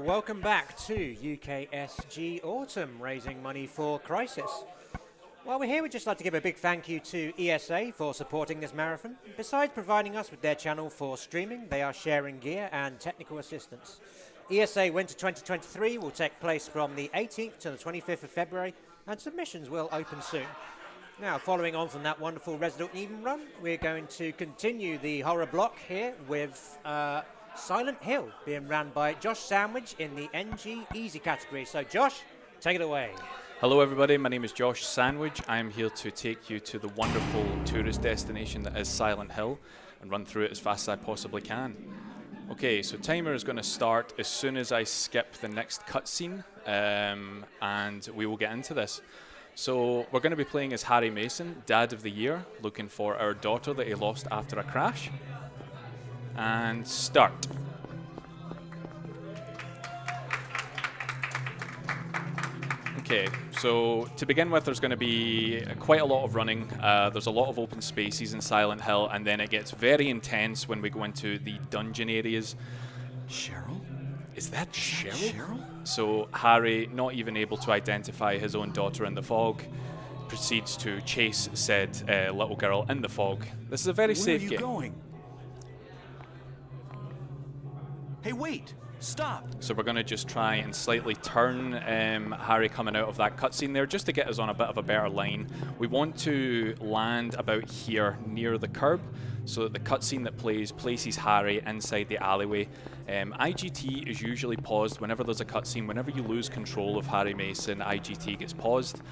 welcome back to UKSG Autumn, raising money for Crisis. While we're here, we'd just like to give a big thank you to ESA for supporting this marathon. Besides providing us with their channel for streaming, they are sharing gear and technical assistance. ESA Winter 2023 will take place from the 18th to the 25th of February, and submissions will open soon. Now, following on from that wonderful Resident Evil run, we're going to continue the horror block here with Silent Hill being ran by JoshSandwich in the NG Easy category. So, Josh, take it away. Hello everybody, my name is JoshSandwich. I'm here to take you to the wonderful tourist destination that is Silent Hill and run through it as fast as I possibly can. Okay, so timer is going to start as soon as I skip the next cutscene, and we will get into this. So we're going to be playing as Harry Mason, Dad of the Year, looking for our daughter that he lost after a crash. And start. Okay, so to begin with, there's going to be quite a lot of running. There's a lot of open spaces in Silent Hill, and then it gets very intense when we go into the dungeon areas. Cheryl? Is that Cheryl? Cheryl? So Harry, not even able to identify his own daughter in the fog, proceeds to chase said little girl in the fog. This is a very safe game. Where are you going? Hey, wait! Stop! So we're going to just try and slightly turn Harry coming out of that cutscene there, just to get us on a bit of a better line. We want to land about here near the curb, so that the cutscene that places Harry inside the alleyway. IGT is usually paused whenever there's a cutscene. Whenever you lose control of Harry Mason, IGT gets paused.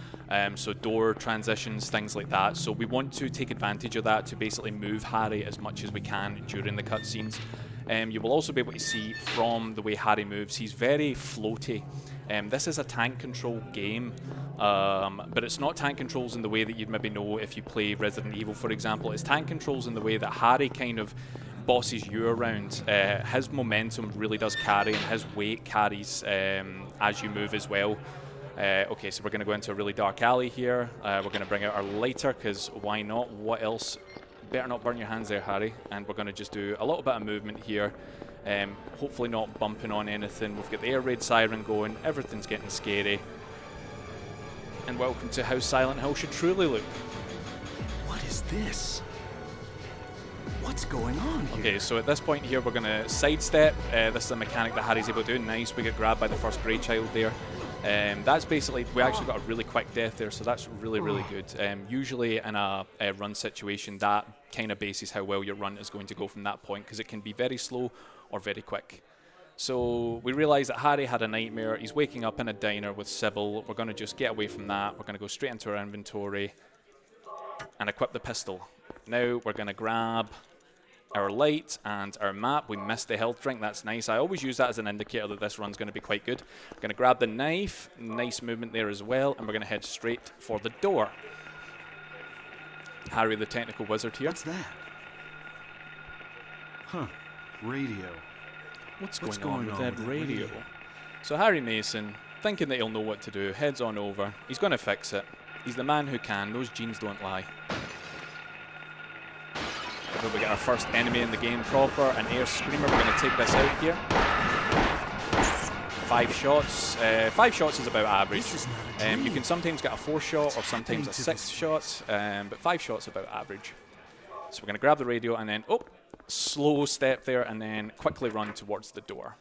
So door transitions, things like that. So we want to take advantage of that to basically move Harry as much as we can during the cutscenes. You will also be able to see from the way Harry moves, he's very floaty. This is a tank control game, but it's not tank controls in the way that you'd maybe know if you play Resident Evil, for example. It's tank controls in the way that Harry kind of bosses you around. His momentum really does carry, and his weight carries as you move as well. Okay, so we're going to go into a really dark alley here. We're going to bring out our lighter, because why not? What else? Better not burn your hands there, Harry. And we're going to just do a little bit of movement here. Hopefully not bumping on anything. We've got the air raid siren going. Everything's getting scary. And welcome to how Silent Hill should truly look. What is this? What's going on here? Okay, so at this point here, we're going to sidestep. This is a mechanic that Harry's able to do. Nice, we get grabbed by the first grey child there. That's basically, we actually got a really quick death there, so that's really, really good. Usually in a run situation, that kind of bases how well your run is going to go from that point, because it can be very slow or very quick. So we realise that Harry had a nightmare. He's waking up in a diner with Sybil. We're going to just get away from that. We're going to go straight into our inventory and equip the pistol. Now we're going to grab our light and our map. We missed the health drink. That's nice. I always use that as an indicator that this run's going to be quite good. We're going to grab the knife. Nice movement there as well. And we're going to head straight for the door. Harry, the technical wizard here. What's that? Huh. Radio. What's going on with that radio? So Harry Mason, thinking that he'll know what to do, heads on over. He's going to fix it. He's the man who can. Those genes don't lie. We get our first enemy in the game proper, an air screamer. We're going to take this out here. 5 shots. 5 shots is about average. You can sometimes get a 4 shot or sometimes a 6 shot, but 5 shots about average. So we're going to grab the radio and then, slow step there and then quickly run towards the door.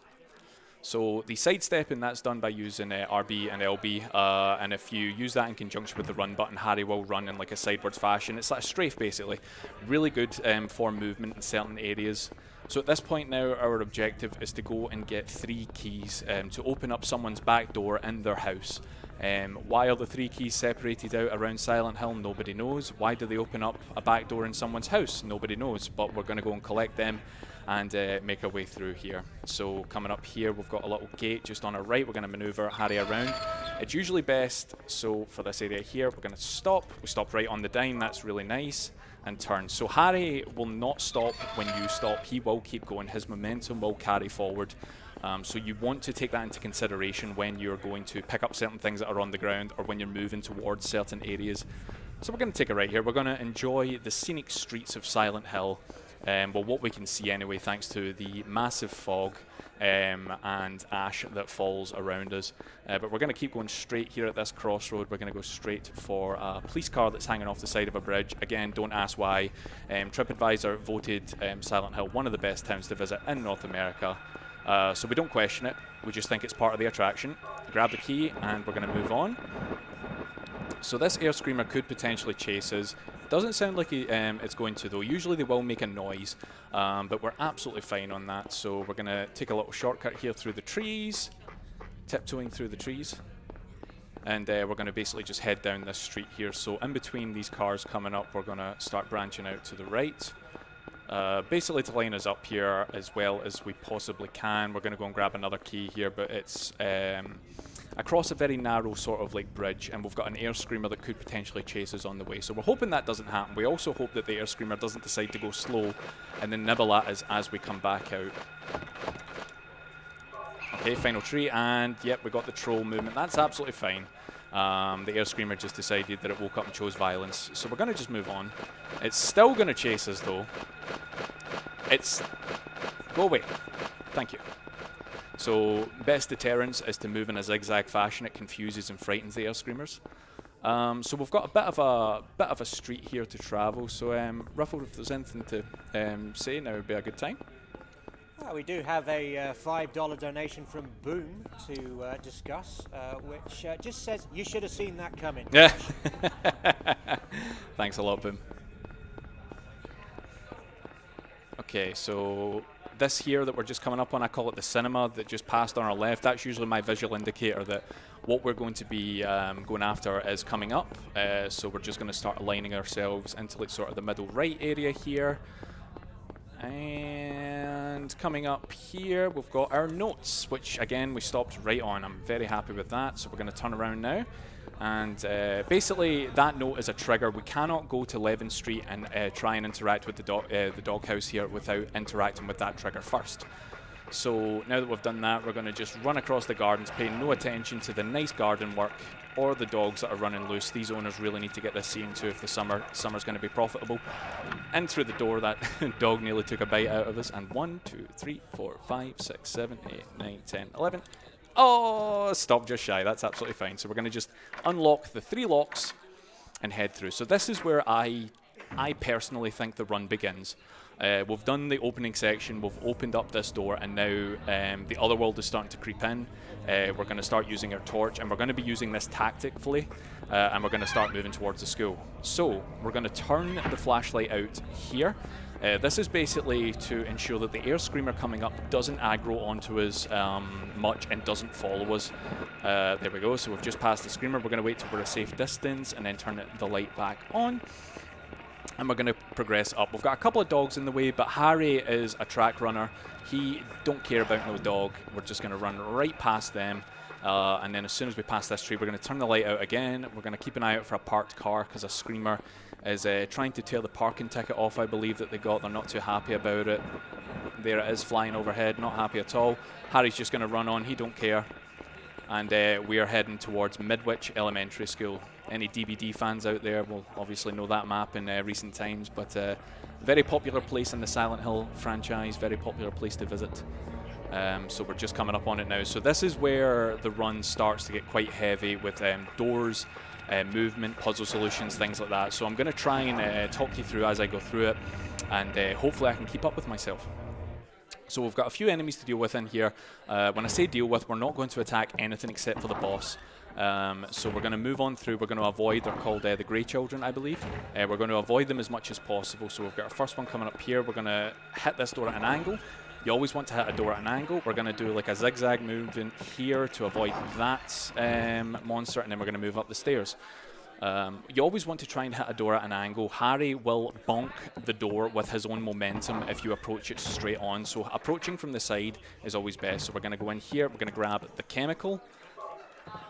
So the sidestepping, that's done by using RB and LB, and if you use that in conjunction with the run button, Harry will run in like a sidewards fashion. It's like a strafe basically. Really good for movement in certain areas. So at this point now, our objective is to go and get 3 keys to open up someone's back door in their house. Why are the 3 keys separated out around Silent Hill? Nobody knows. Why do they open up a back door in someone's house? Nobody knows, but we're going to go and collect them and make our way through here. So coming up here, we've got a little gate just on our right. We're going to maneuver Harry around. It's usually best, so for this area here, we're going to stop. We stopped right on the dime. That's really nice. And turn. So Harry will not stop when you stop. He will keep going. His momentum will carry forward. So you want to take that into consideration when you're going to pick up certain things that are on the ground or when you're moving towards certain areas. So we're going to take it right here. We're going to enjoy the scenic streets of Silent Hill. Well, what we can see anyway, thanks to the massive fog. and ash that falls around us. But we're going to keep going straight here at this crossroad. We're going to go straight for a police car that's hanging off the side of a bridge. Again, don't ask why. TripAdvisor voted Silent Hill one of the best towns to visit in North America. So we don't question it. We just think it's part of the attraction. Grab the key and we're going to move on. So this air screamer could potentially chase us. Doesn't sound like it's going to though. Usually they will make a noise, but we're absolutely fine on that. So we're going to take a little shortcut here through the trees, tiptoeing through the trees. And we're going to basically just head down this street here. So in between these cars coming up, we're going to start branching out to the right. Basically to line us up here as well as we possibly can. We're going to go and grab another key here, but it's across a very narrow sort of like bridge, and we've got an air screamer that could potentially chase us on the way. So we're hoping that doesn't happen. We also hope that the air screamer doesn't decide to go slow and then nibble at us as we come back out. Okay, final tree, and yep, we got the troll movement. That's absolutely fine. The air screamer just decided that it woke up and chose violence. So we're going to just move on. It's still going to chase us though. Go away. Thank you. So best deterrence is to move in a zigzag fashion. It confuses and frightens the air screamers. So we've got a bit of a street here to travel. So Ruffle, if there's anything to say, now would be a good time. Well, we do have a $5 donation from Boom to discuss, which just says you should have seen that coming. Yeah. Thanks a lot, Boom. Okay, so this here that we're just coming up on, I call it the cinema that just passed on our left. That's usually my visual indicator that what we're going to be going after is coming up. So we're just going to start aligning ourselves into like sort of the middle right area here. And coming up here, we've got our notes, which again we stopped right on. I'm very happy with that. So we're going to turn around now. And basically, that note is a trigger. We cannot go to 11th Street and try and interact with the doghouse here without interacting with that trigger first. So now that we've done that, we're going to just run across the gardens, paying no attention to the nice garden work or the dogs that are running loose. These owners really need to get this seen to if the summer's going to be profitable. In through the door, that dog nearly took a bite out of us. And 1, 2, 3, 4, 5, 6, 7, 8, 9, 10, 11. Oh, stop just shy. That's absolutely fine. So we're going to just unlock the 3 locks and head through. So this is where I personally think the run begins. We've done the opening section, we've opened up this door, and now the other world is starting to creep in. We're going to start using our torch, and we're going to be using this tactically, and we're going to start moving towards the school. So we're going to turn the flashlight out here. This is basically to ensure that the air screamer coming up doesn't aggro onto us much and doesn't follow us. There we go, so we've just passed the screamer. We're going to wait till we're a safe distance and then turn the light back on. And we're going to progress up. We've got a couple of dogs in the way, but Harry is a track runner. He don't care about no dog. We're just going to run right past them. And then as soon as we pass this tree, we're going to turn the light out again. We're going to keep an eye out for a parked car because a screamer is trying to tear the parking ticket off, I believe, that they got. They're not too happy about it. There it is flying overhead, not happy at all. Harry's just going to run on. He don't care. And we are heading towards Midwich Elementary School. Any DBD fans out there will obviously know that map in recent times, but very popular place in the Silent Hill franchise, very popular place to visit. So we're just coming up on it now. So this is where the run starts to get quite heavy with doors, movement, puzzle solutions, things like that. So I'm going to try and talk you through as I go through it, and hopefully I can keep up with myself. So we've got a few enemies to deal with in here. When I say deal with, we're not going to attack anything except for the boss. So we're going to move on through. We're going to avoid, they're called the Grey Children, I believe. We're going to avoid them as much as possible. So we've got our first one coming up here. We're going to hit this door at an angle. You always want to hit a door at an angle. We're going to do like a zigzag movement here to avoid that monster, and then we're going to move up the stairs. You always want to try and hit a door at an angle. Harry will bonk the door with his own momentum if you approach it straight on. So approaching from the side is always best. So we're going to go in here. We're going to grab the chemical.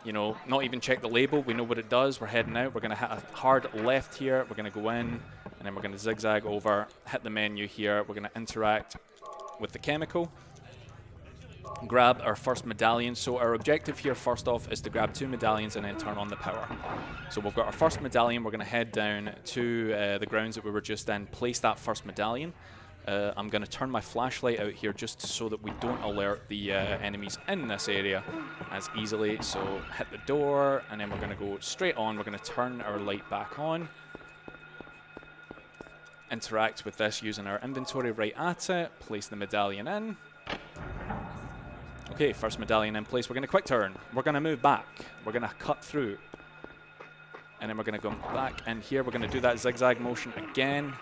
You know, not even check the label. We know what it does. We're heading out. We're going to hit a hard left here. We're going to go in, and then we're going to zigzag over, hit the menu here. We're going to interact with the chemical. Grab our first medallion. So our objective here first off is to grab 2 medallions and then turn on the power. So we've got our first medallion. We're going to head down to the grounds that we were just in, place that first medallion. I'm going to turn my flashlight out here just so that we don't alert the enemies in this area as easily. So hit the door, and then we're going to go straight on. We're going to turn our light back on. Interact with this using our inventory right at it. Place the medallion in. Okay, first medallion in place. We're going to quick turn. We're going to move back. We're going to cut through. And then we're going to go back in here. We're going to do that zigzag motion again,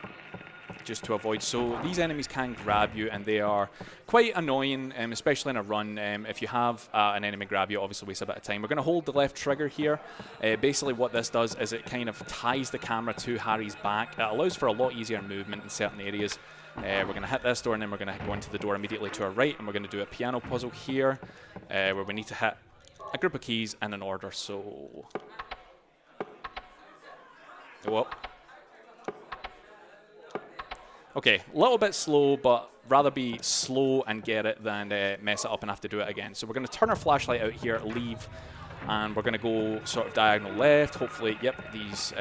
just to avoid. So these enemies can grab you, and they are quite annoying, especially in a run. If you have an enemy grab you, obviously waste a bit of time. We're going to hold the left trigger here. Basically what this does is it kind of ties the camera to Harry's back. It allows for a lot easier movement in certain areas. We're going to hit this door, and then we're going to go into the door immediately to our right, and we're going to do a piano puzzle here where we need to hit a group of keys in an order. So go up. Okay, a little bit slow, but rather be slow and get it than mess it up and have to do it again. So we're going to turn our flashlight out here, leave, and we're going to go sort of diagonal left. Hopefully, yep, these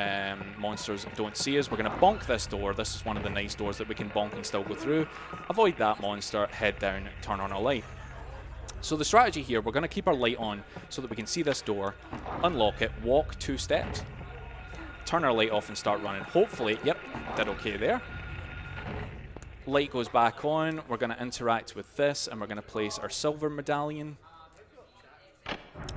monsters don't see us. We're going to bonk this door. This is one of the nice doors that we can bonk and still go through. Avoid that monster, head down, turn on our light. So the strategy here, we're going to keep our light on so that we can see this door, unlock it, walk 2 steps, turn our light off and start running. Hopefully, yep, did okay there. Light goes back on. We're going to interact with this, and we're going to place our silver medallion.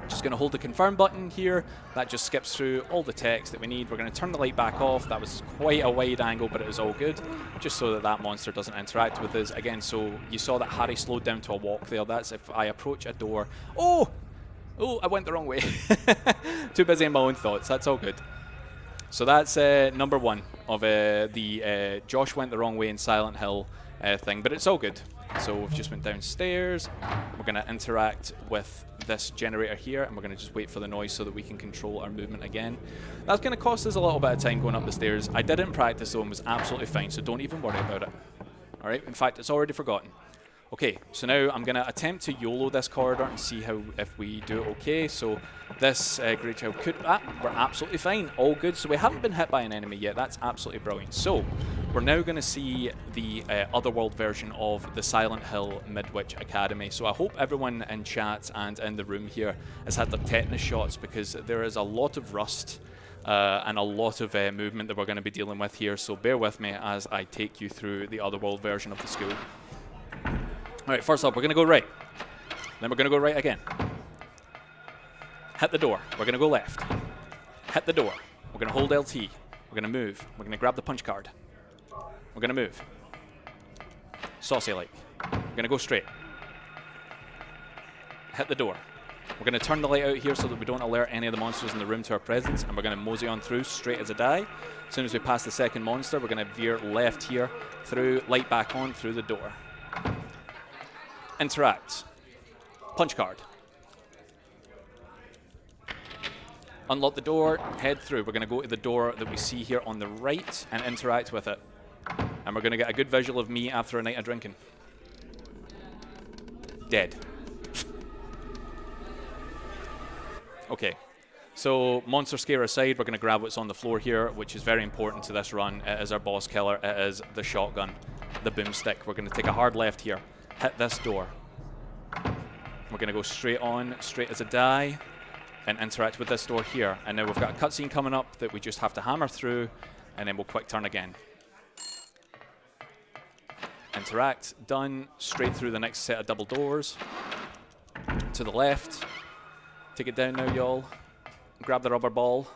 Just going to hold the confirm button here. That just skips through all the text that we need. We're going to turn the light back off. That was quite a wide angle, but it was all good, just so that that monster doesn't interact with us. Again, so you saw that Harry slowed down to a walk there. That's if I approach a door. Oh, I went the wrong way. Too busy in my own thoughts. That's all good. So that's number 1 of the Josh went the wrong way in Silent Hill thing, but it's all good. So we've just went downstairs. We're going to interact with this generator here, and we're going to just wait for the noise so that we can control our movement again. That's going to cost us a little bit of time going up the stairs. I did it in practice though and was absolutely fine, so don't even worry about it. All right, in fact, it's already forgotten. Okay, so now I'm going to attempt to YOLO this corridor and see if we do it okay. So this Great Child could... we're absolutely fine. All good. So we haven't been hit by an enemy yet. That's absolutely brilliant. So we're now going to see the Otherworld version of the Silent Hill Midwich Academy. So I hope everyone in chat and in the room here has had their tetanus shots, because there is a lot of rust and a lot of movement that we're going to be dealing with here. So bear with me as I take you through the Otherworld version of the school. All right, first up, we're going to go right. Then we're going to go right again. Hit the door. We're going to go left. Hit the door. We're going to hold LT. We're going to move. We're going to grab the punch card. We're going to move. Saucy-like. We're going to go straight. Hit the door. We're going to turn the light out here so that we don't alert any of the monsters in the room to our presence, and we're going to mosey on through straight as a die. As soon as we pass the second monster, we're going to veer left here, through, light back on, through the door. Interact. Punch card. Unlock the door, head through. We're going to go to the door that we see here on the right and interact with it. And we're going to get a good visual of me after a night of drinking. Dead. Okay. So, monster scare aside, we're going to grab what's on the floor here, which is very important to this run. It is our boss killer. It is the shotgun, the boomstick. We're going to take a hard left here. Hit this door. We're going to go straight on, straight as a die, and interact with this door here. And now we've got a cutscene coming up that we just have to hammer through, and then we'll quick turn again. Interact, done, straight through the next set of double doors. To the left. Take it down now, y'all. Grab the rubber ball.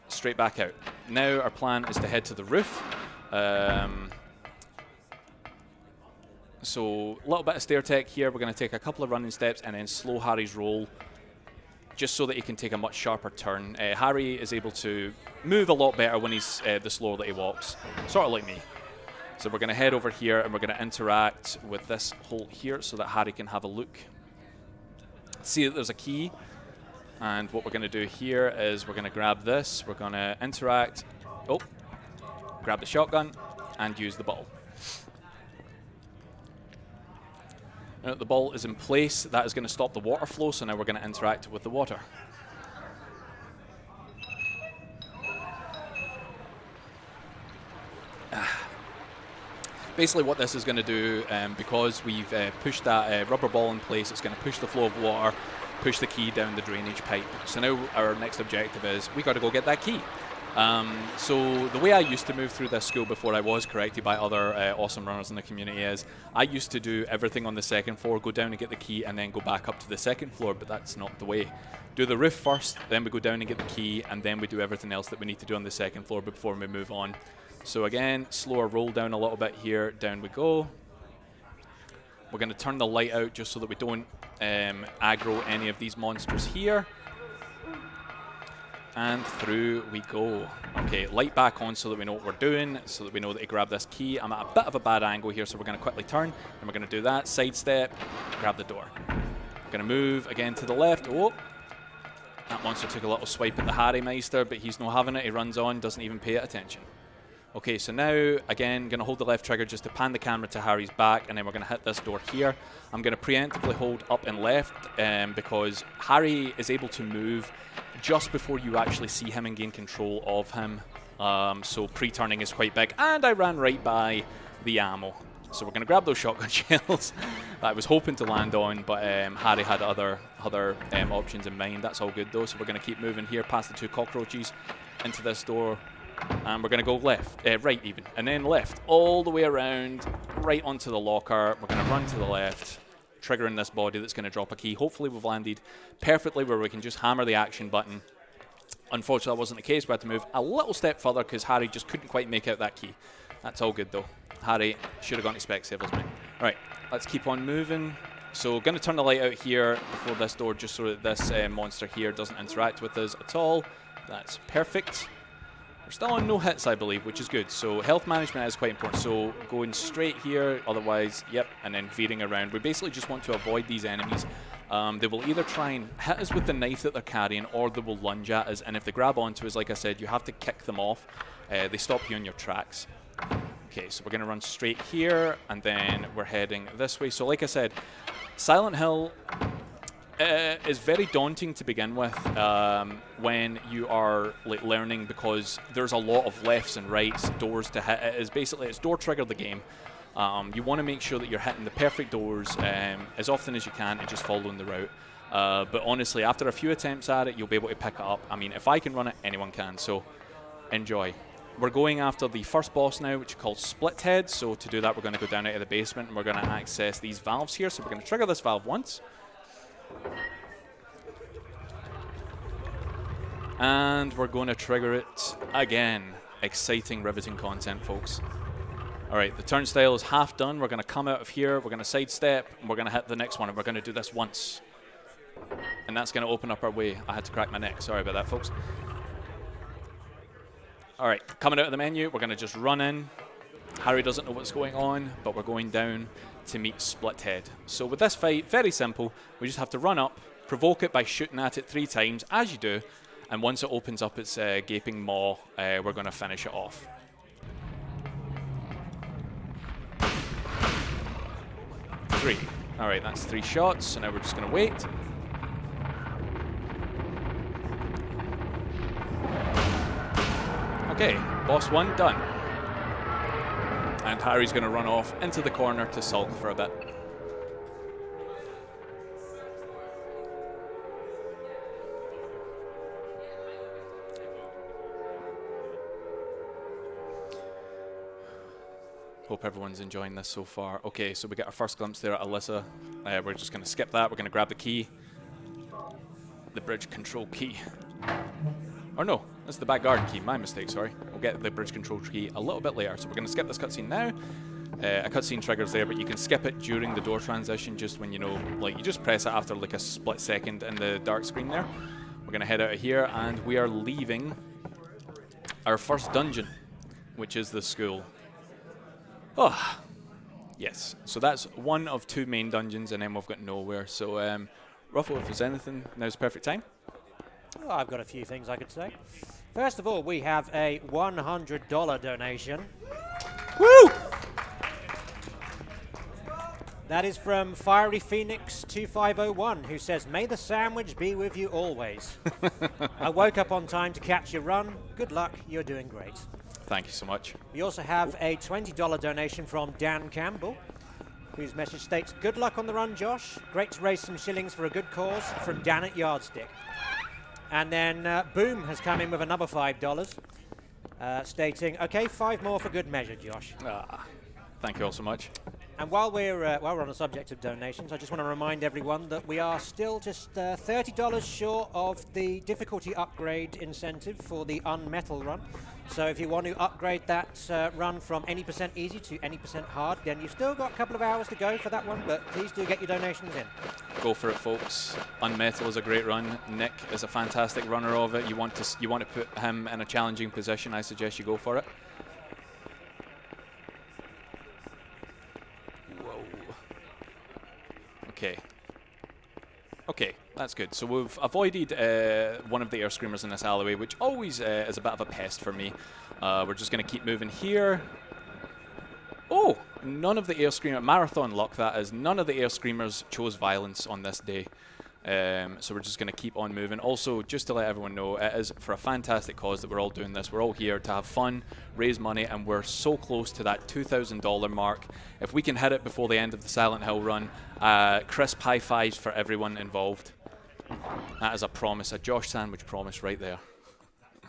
Straight back out. Now our plan is to head to the roof. So a little bit of stair tech here. We're going to take a couple of running steps and then slow Harry's roll, just so that he can take a much sharper turn. Harry is able to move a lot better when he's the slower that he walks, sort of like me. So we're going to head over here and we're going to interact with this hole here so that Harry can have a look. See that there's a key, and what we're going to do here is we're going to grab this. We're going to interact. Oh, grab the shotgun and use the ball. Now the ball is in place. That is going to stop the water flow, so now we're going to interact with the water. Basically what this is going to do, because we've pushed that rubber ball in place, it's going to push the flow of water, push the key down the drainage pipe. So now our next objective is we got to go get that key. So the way I used to move through this school before I was corrected by other awesome runners in the community is I used to do everything on the second floor, go down and get the key, and then go back up to the second floor, but that's not the way. Do the roof first, then we go down and get the key, and then we do everything else that we need to do on the second floor before we move on. So again, slower roll down a little bit here, down we go. We're going to turn the light out just so that we don't aggro any of these monsters here. And through we go. Okay, light back on so that we know what we're doing, so that we know that to grab this key. I'm at a bit of a bad angle here, so we're going to quickly turn, and we're going to do that. Sidestep, grab the door. We're going to move again to the left. Oh, that monster took a little swipe at the Harry Meister, but he's not having it. He runs on, doesn't even pay it attention. Okay, so now, again, going to hold the left trigger just to pan the camera to Harry's back, and then we're going to hit this door here. I'm going to preemptively hold up and left because Harry is able to move just before you actually see him and gain control of him. So pre-turning is quite big, and I ran right by the ammo. So we're going to grab those shotgun shells that I was hoping to land on, but Harry had other options in mind. That's all good though, so we're going to keep moving here past the two cockroaches into this door. And we're going to go left, right even, and then left, all the way around, right onto the locker. We're going to run to the left, triggering this body that's going to drop a key. Hopefully we've landed perfectly where we can just hammer the action button. Unfortunately, that wasn't the case. We had to move a little step further because Harry just couldn't quite make out that key. That's all good though. Harry should have gone to Specsavers, mate. All right, let's keep on moving. So going to turn the light out here before this door just so that this monster here doesn't interact with us at all. That's perfect. We're still on no hits, I believe, which is good. So health management is quite important. So going straight here, otherwise, yep, and then veering around. We basically just want to avoid these enemies. They will either try and hit us with the knife that they're carrying, or they will lunge at us. And if they grab onto us, like I said, you have to kick them off. They stop you in your tracks. Okay, so we're going to run straight here, and then we're heading this way. So like I said, Silent Hill is very daunting to begin with when you are learning, because there's a lot of lefts and rights, doors to hit. It's door trigger the game. You want to make sure that you're hitting the perfect doors as often as you can and just following the route. But honestly, after a few attempts at it, you'll be able to pick it up. I mean, if I can run it, anyone can. So enjoy. We're going after the first boss now, which is called Split Head. So to do that, we're going to go down out of the basement and we're going to access these valves here. So we're going to trigger this valve once. And we're going to trigger it again. Exciting, riveting content, folks. All right, the turnstile is half done. We're going to come out of here. We're going to sidestep, and we're going to hit the next one. And we're going to do this once. And that's going to open up our way. I had to crack my neck. Sorry about that, folks. All right, coming out of the menu, we're going to just run in. Harry doesn't know what's going on, but we're going down to meet Split Head. So with this fight, very simple. We just have to run up, provoke it by shooting at it 3 times, as you do. And once it opens up its gaping maw, we're going to finish it off. Three. All right, that's 3 shots. So now we're just going to wait. Okay, boss 1 done. And Harry's going to run off into the corner to sulk for a bit. Hope everyone's enjoying this so far. Okay, so we get our first glimpse there at Alyssa. We're just going to skip that. We're going to grab the key. The bridge control key. Or no, that's the back garden key. My mistake, sorry. We'll get the bridge control key a little bit later. So we're going to skip this cutscene now. A cutscene triggers there, but you can skip it during the door transition, just when you know, like, you just press it after like a split second in the dark screen there. We're going to head out of here, and we are leaving our first dungeon, which is the school. Oh, yes. So that's one of 2 main dungeons, and then we've got nowhere. So, Ruffle, if there's anything, now's the perfect time. Oh, I've got a few things I could say. First of all, we have a $100 donation. Woo! That is from Fiery Phoenix 2501, who says, "May the sandwich be with you always." I woke up on time to catch your run. Good luck, you're doing great. Thank you so much. We also have a $20 donation from Dan Campbell, whose message states, "Good luck on the run, Josh. Great to raise some shillings for a good cause," from Dan at Yardstick. And then Boom has come in with another $5, stating, "Okay, 5 more for good measure, Josh." Thank you all so much. And while we're on the subject of donations, I just want to remind everyone that we are still just $30 short of the difficulty upgrade incentive for the Unmetal run. So if you want to upgrade that run from any % easy to any % hard, then you've still got a couple of hours to go for that one, but please do get your donations in. Go for it, folks. Unmetal is a great run. Nick is a fantastic runner of it. You want to put him in a challenging position, I suggest you go for it. Okay, that's good. So we've avoided one of the air screamers in this alleyway, which always is a bit of a pest for me. We're just going to keep moving here. Oh, none of the air screamer, marathon luck that is, none of the air screamers chose violence on this day. So we're just going to keep on moving. Also, just to let everyone know, it is for a fantastic cause that we're all doing this. We're all here to have fun, raise money, and we're so close to that $2,000 mark. If we can hit it before the end of the Silent Hill run, crisp high fives for everyone involved. That is a promise, a Josh Sandwich promise right there.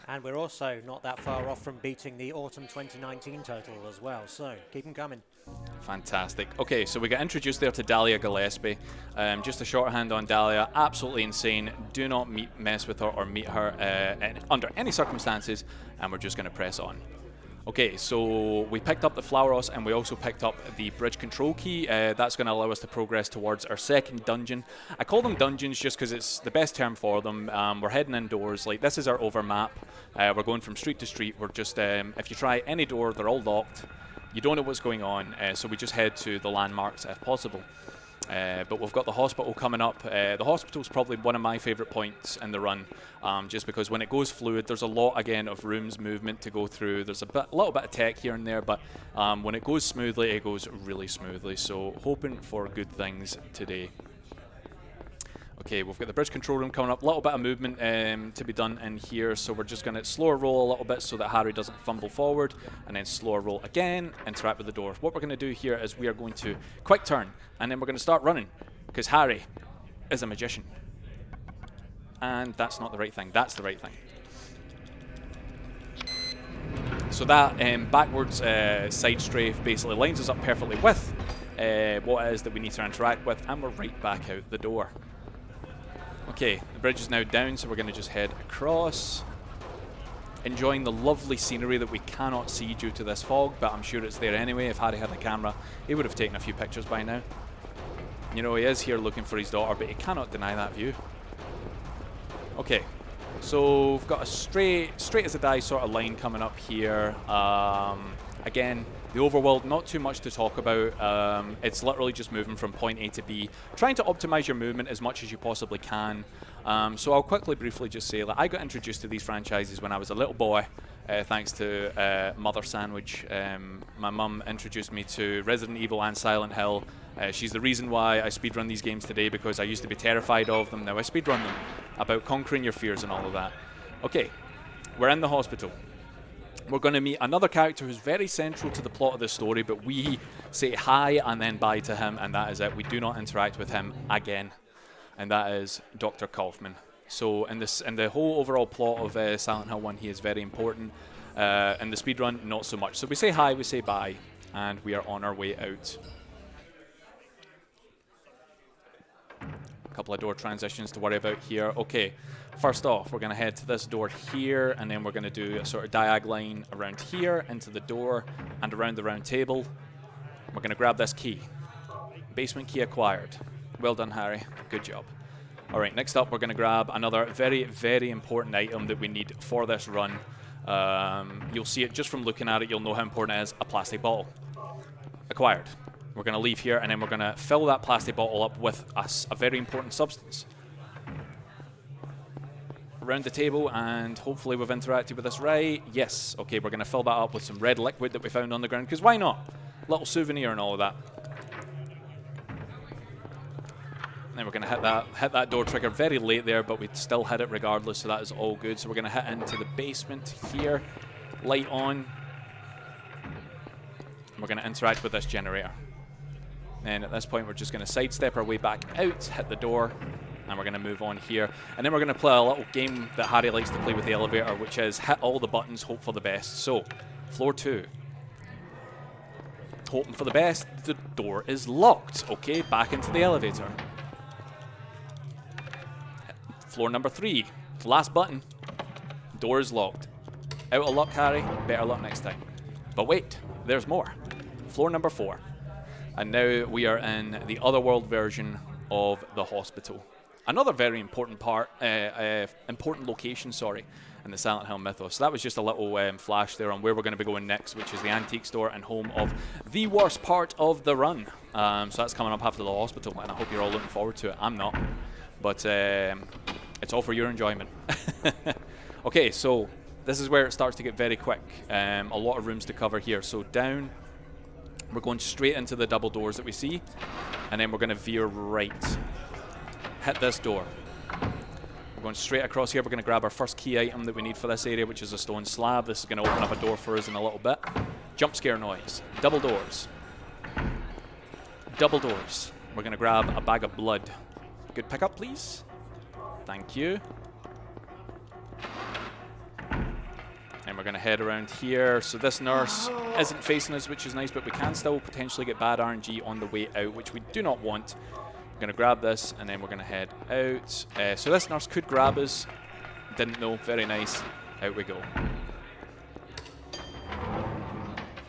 And we're also not that far off from beating the autumn 2019 total as well, so keep them coming. Fantastic. Okay, so we got introduced there to Dahlia Gillespie. Just a shorthand on Dahlia, absolutely insane. Do not mess with her or meet her under any circumstances, and we're just going to press on. Okay, so we picked up the Flauros and we also picked up the bridge control key. That's going to allow us to progress towards our second dungeon. I call them dungeons just because it's the best term for them. We're heading indoors. Like, this is our overmap. We're going from street to street. We're just, if you try any door, they're all locked. You don't know what's going on, so we just head to the landmarks if possible. But we've got the hospital coming up. The hospital's probably one of my favourite points in the run, just because when it goes fluid, there's a lot, again, of rooms movement to go through. There's a little bit of tech here and there, but when it goes smoothly, it goes really smoothly. So hoping for good things today. Okay, we've got the bridge control room coming up. A little bit of movement to be done in here, so we're just going to slower roll a little bit so that Harry doesn't fumble forward, and then slower roll again, interact with the door. What we're going to do here is we are going to quick turn, and then we're going to start running, because Harry is a magician. And that's not the right thing. That's the right thing. So that backwards side strafe basically lines us up perfectly with what it is that we need to interact with, and we're right back out the door. Okay, the bridge is now down, so we're going to just head across. Enjoying the lovely scenery that we cannot see due to this fog, but I'm sure it's there anyway. If Harry had a camera, he would have taken a few pictures by now. You know, he is here looking for his daughter, but he cannot deny that view. Okay, so we've got a straight as a die sort of line coming up here. Again, the overworld, not too much to talk about. It's literally just moving from point A to B, trying to optimize your movement as much as you possibly can. So I'll quickly, briefly just say that I got introduced to these franchises when I was a little boy, thanks to Mother Sandwich. My mum introduced me to Resident Evil and Silent Hill. She's the reason why I speedrun these games today, because I used to be terrified of them. Now I speedrun them, about conquering your fears and all of that. Okay, we're in the hospital. We're going to meet another character who's very central to the plot of the story, but we say hi and then bye to him, and that is it. We do not interact with him again, and that is Dr. Kaufman. So in the whole overall plot of Silent Hill 1, he is very important. In the speedrun, not so much. So we say hi, we say bye, and we are on our way out. A couple of door transitions to worry about here. Okay, first off, we're going to head to this door here, and then we're going to do a sort of diag line around here, into the door, and around the round table. We're going to grab this key. Basement key acquired. Well done, Harry. Good job. All right, next up, we're going to grab another very, very important item that we need for this run. You'll see it just from looking at it. You'll know how important it is. A plastic bottle. Acquired. We're going to leave here, and then we're going to fill that plastic bottle up with a very important substance. Around the table, and hopefully we've interacted with this right. Yes. Okay, we're going to fill that up with some red liquid that we found on the ground, because why not? Little souvenir and all of that. And then we're going to hit that door trigger very late there, but we still hit it regardless, so that is all good. So we're going to hit into the basement here. Light on. We're going to interact with this generator. And at this point, we're just going to sidestep our way back out, hit the door, and we're going to move on here. And then we're going to play a little game that Harry likes to play with the elevator, which is hit all the buttons, hope for the best. So, floor 2. Hoping for the best, the door is locked. Okay, back into the elevator. Floor number 3, last button. Door is locked. Out of luck, Harry. Better luck next time. But wait, there's more. Floor number 4. And now we are in the otherworld version of the hospital. Another very important part, important location, sorry, in the Silent Hill mythos. So that was just a little flash there on where we're going to be going next, which is the antique store and home of the worst part of the run. So that's coming up after the hospital, and I hope you're all looking forward to it. I'm not, but it's all for your enjoyment. Okay, so this is where it starts to get very quick. A lot of rooms to cover here. So down. We're going straight into the double doors that we see, and then we're going to veer right. Hit this door. We're going straight across here. We're going to grab our first key item that we need for this area, which is a stone slab. This is going to open up a door for us in a little bit. Jump scare noise. Double doors. Double doors. We're going to grab a bag of blood. Good pickup, please. Thank you. And we're going to head around here. So this nurse isn't facing us, which is nice, but we can still potentially get bad RNG on the way out, which we do not want. We're going to grab this, and then we're going to head out. So this nurse could grab us. Didn't know. Very nice. Out we go.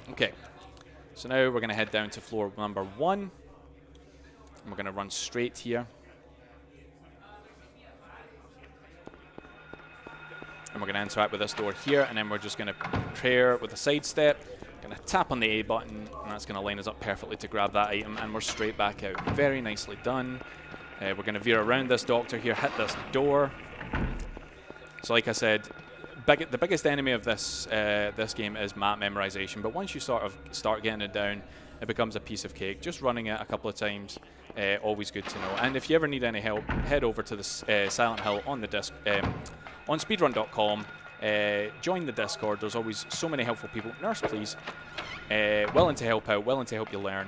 Okay. So now we're going to head down to floor number 1. And we're going to run straight here. And we're going to interact with this door here, and then we're just going to prayer with a sidestep. Going to tap on the A button, and that's going to line us up perfectly to grab that item, and we're straight back out. Very nicely done. We're going to veer around this doctor here, hit this door. So like I said, the biggest enemy of this this game is map memorization, but once you sort of start getting it down, it becomes a piece of cake. Just running it a couple of times, always good to know. And if you ever need any help, head over to the Silent Hill on the disc. On speedrun.com, join the Discord. There's always so many helpful people. Nurse, please. Willing to help out, willing to help you learn.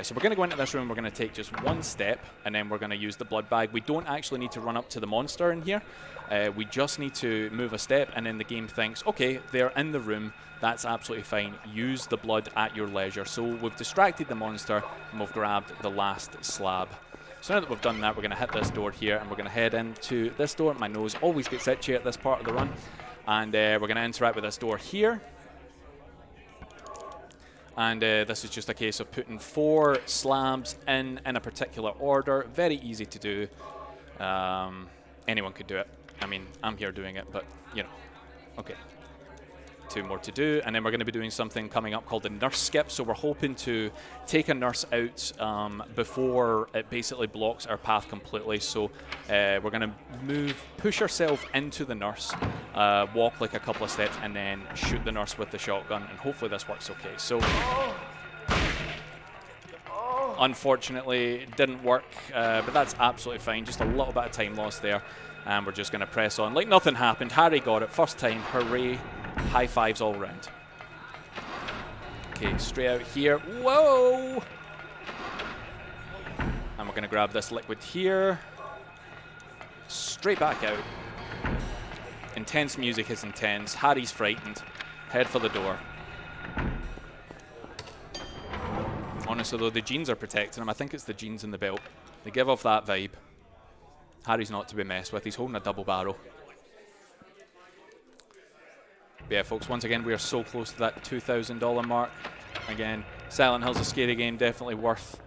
So we're going to go into this room. We're going to take just one step, and then we're going to use the blood bag. We don't actually need to run up to the monster in here. We just need to move a step, and then the game thinks, okay, they're in the room. That's absolutely fine. Use the blood at your leisure. So we've distracted the monster, and we've grabbed the last slab. So now that we've done that, we're going to hit this door here, and we're going to head into this door. My nose always gets itchy at this part of the run. And we're going to interact with this door here. And this is just a case of putting 4 slabs in a particular order. Very easy to do. Anyone could do it. I mean, I'm here doing it, but, you know. Okay. 2 more to do, and then we're going to be doing something coming up called the nurse skip. So we're hoping to take a nurse out before it basically blocks our path completely. So we're going to push ourselves into the nurse, walk like a couple of steps, and then shoot the nurse with the shotgun, and hopefully this works okay. So unfortunately it didn't work, but that's absolutely fine. Just a little bit of time lost there, and we're just going to press on like nothing happened. Harry got it first time. Hooray. High fives all round. Okay, straight out here. Whoa! And we're going to grab this liquid here. Straight back out. Intense music is intense. Harry's frightened. Head for the door. Honestly, though, the jeans are protecting him. I think it's the jeans and the belt. They give off that vibe. Harry's not to be messed with. He's holding a double barrel. But yeah, folks, once again, we are so close to that $2,000 mark. Again, Silent Hill's a scary game, definitely worth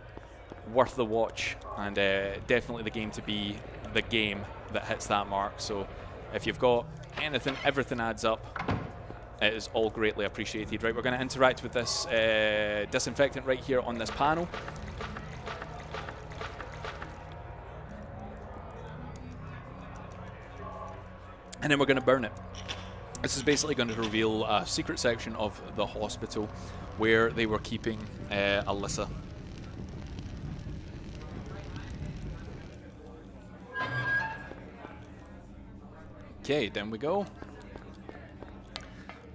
the watch, and definitely the game to be the game that hits that mark. So if you've got anything, everything adds up. It is all greatly appreciated. Right, we're going to interact with this disinfectant right here on this panel. And then we're going to burn it. This is basically going to reveal a secret section of the hospital where they were keeping Alyssa. Okay, down we go.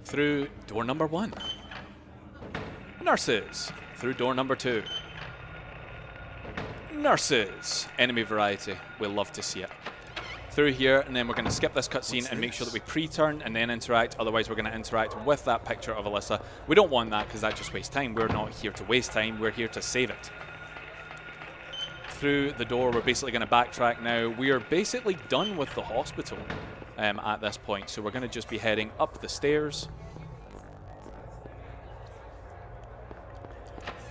Through door number 1. Nurses, through door number 2. Nurses, enemy variety, we'll love to see it. Through here, and then we're going to skip this cutscene and make sure that we pre-turn and then interact. Otherwise, we're going to interact with that picture of Alyssa. We don't want that because that just wastes time. We're not here to waste time. We're here to save it. Through the door, we're basically going to backtrack now. We are basically done with the hospital at this point, so we're going to just be heading up the stairs.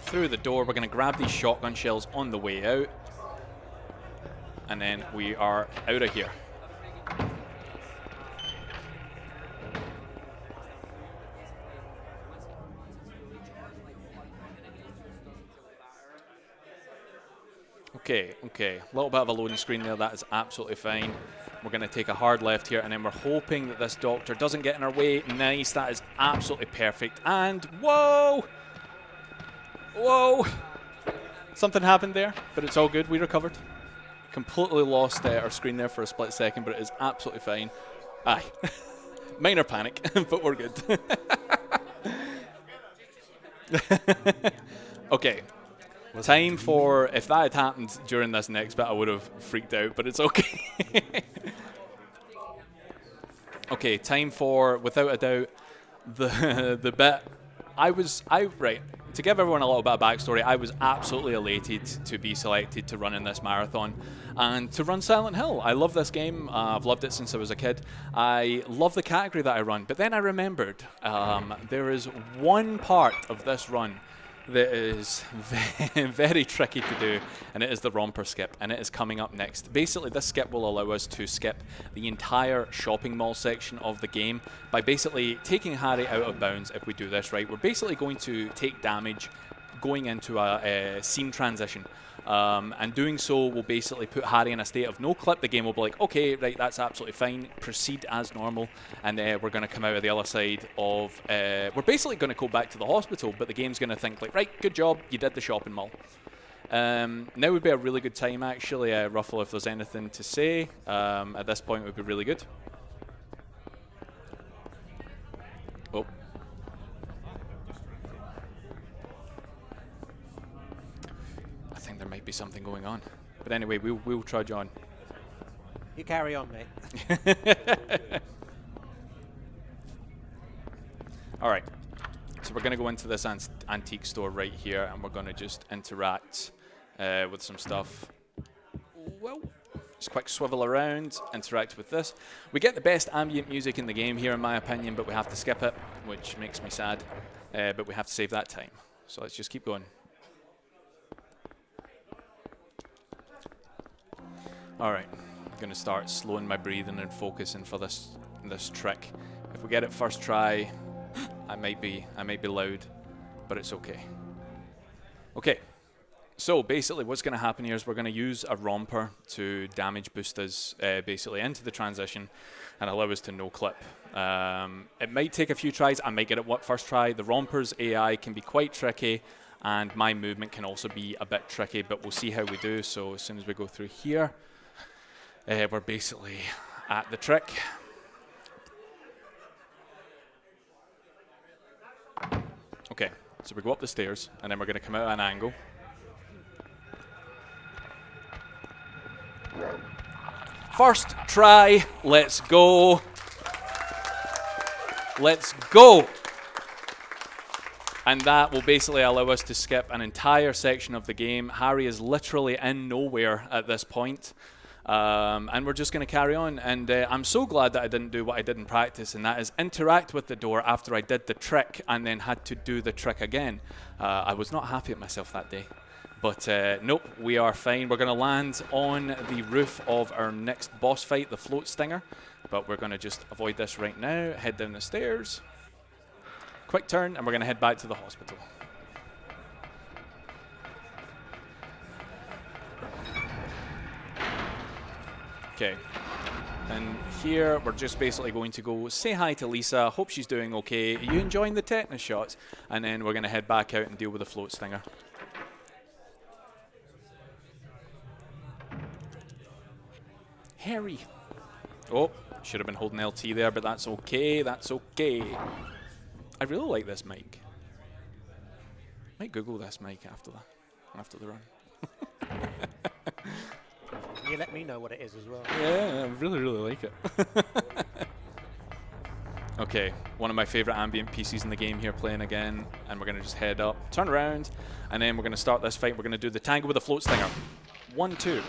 Through the door, we're going to grab these shotgun shells on the way out. And then we are out of here. Okay. A little bit of a loading screen there. That is absolutely fine. We're going to take a hard left here, and then we're hoping that this doctor doesn't get in our way. Nice. That is absolutely perfect. And whoa! Whoa! Something happened there, but it's all good. We recovered. Completely lost our screen there for a split second, but it is absolutely fine. Aye. Minor panic, but we're good. Okay. Time for, if that had happened during this next bit, I would have freaked out, but it's okay. Okay, time for, without a doubt, the bit. Right. To give everyone a little bit of backstory, I was absolutely elated to be selected to run in this marathon and to run Silent Hill. I love this game. I've loved it since I was a kid. I love the category that I run. But then I remembered there is one part of this run that is very tricky to do, and it is the romper skip, and it is coming up next. Basically, this skip will allow us to skip the entire shopping mall section of the game by basically taking Harry out of bounds. If we do this right, we're basically going to take damage going into a scene transition. And doing so will basically put Harry in a state of no clip. The game will be like, okay, right, that's absolutely fine. Proceed as normal. And we're going to come out of the other side of... we're basically going to go back to the hospital, but the game's going to think like, right, good job, you did the shopping mall. Now would be a really good time, actually. Ruffle, if there's anything to say, at this point would be really good. Oh. I think there might be something going on. But anyway, we'll trudge on. You carry on, mate. All right. So we're going to go into this antique store right here, and we're going to just interact with some stuff. Well, just quick swivel around, interact with this. We get the best ambient music in the game here, in my opinion, but we have to skip it, which makes me sad. But we have to save that time. So let's just keep going. All right, I'm going to start slowing my breathing and focusing for this trick. If we get it first try, I might be loud, but it's okay. Okay, so basically what's going to happen here is we're going to use a romper to damage boost us basically into the transition and allow us to no clip. It might take a few tries. I might get it first try. The romper's AI can be quite tricky, and my movement can also be a bit tricky, but we'll see how we do. So as soon as we go through here, we're basically at the trick. Okay, so we go up the stairs, and then we're going to come out at an angle. First try, let's go. Let's go. And that will basically allow us to skip an entire section of the game. Harry is literally in nowhere at this point. And we're just going to carry on. And I'm so glad that I didn't do what I did in practice, and that is interact with the door after I did the trick and then had to do the trick again. I was not happy at myself that day. But nope, we are fine. We're going to land on the roof of our next boss fight, the float stinger. But we're going to just avoid this right now, head down the stairs. Quick turn, and we're going to head back to the hospital. Okay, and here we're just basically going to go say hi to Lisa, hope she's doing okay, are you enjoying the tetanus shots? And then we're going to head back out and deal with the float stinger. Harry. Oh, should have been holding LT there, but that's okay, that's okay. I really like this mic. Might Google this, Mike, after the run. Can you let me know what it is as well? Yeah, I really, really like it. Okay, one of my favorite ambient PCs in the game here playing again, and we're going to just head up, turn around, and then we're going to start this fight. We're going to do the tango with a float stinger. 1, 2.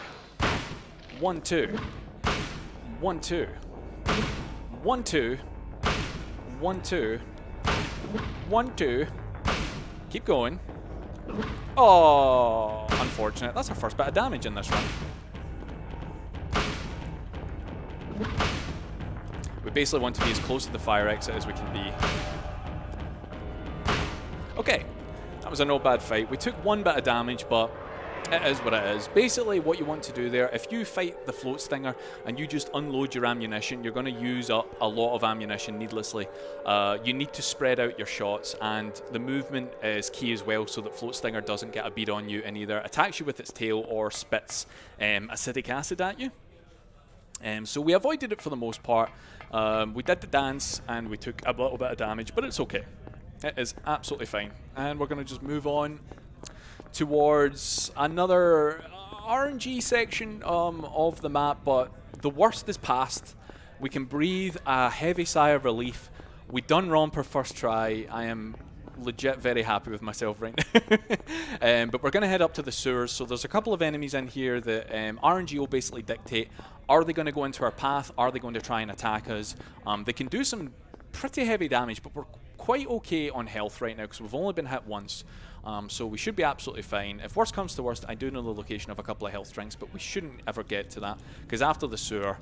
1, 2. 1, 2. 1, 2. 1, 2. 1, 2. Keep going. Oh, unfortunate. That's our first bit of damage in this run. We basically want to be as close to the fire exit as we can be. Okay, that was a no bad fight. We took 1 bit of damage, but it is what it is. Basically, what you want to do there, if you fight the float stinger and you just unload your ammunition, you're going to use up a lot of ammunition needlessly. You need to spread out your shots, and the movement is key as well, so that float stinger doesn't get a bead on you and either attacks you with its tail or spits acidic acid at you. So we avoided it for the most part. We did the dance and we took a little bit of damage, but it's okay. It is absolutely fine. And we're going to just move on towards another RNG section of the map, but the worst is past. We can breathe a heavy sigh of relief. We done Romper first try. I am legit very happy with myself right now. But we're going to head up to the sewers. So there's a couple of enemies in here that RNG will basically dictate. Are they going to go into our path? Are they going to try and attack us? They can do some pretty heavy damage, but we're quite okay on health right now because we've only been hit once. So we should be absolutely fine. If worst comes to worst, I do know the location of a couple of health drinks, but we shouldn't ever get to that because after the sewer,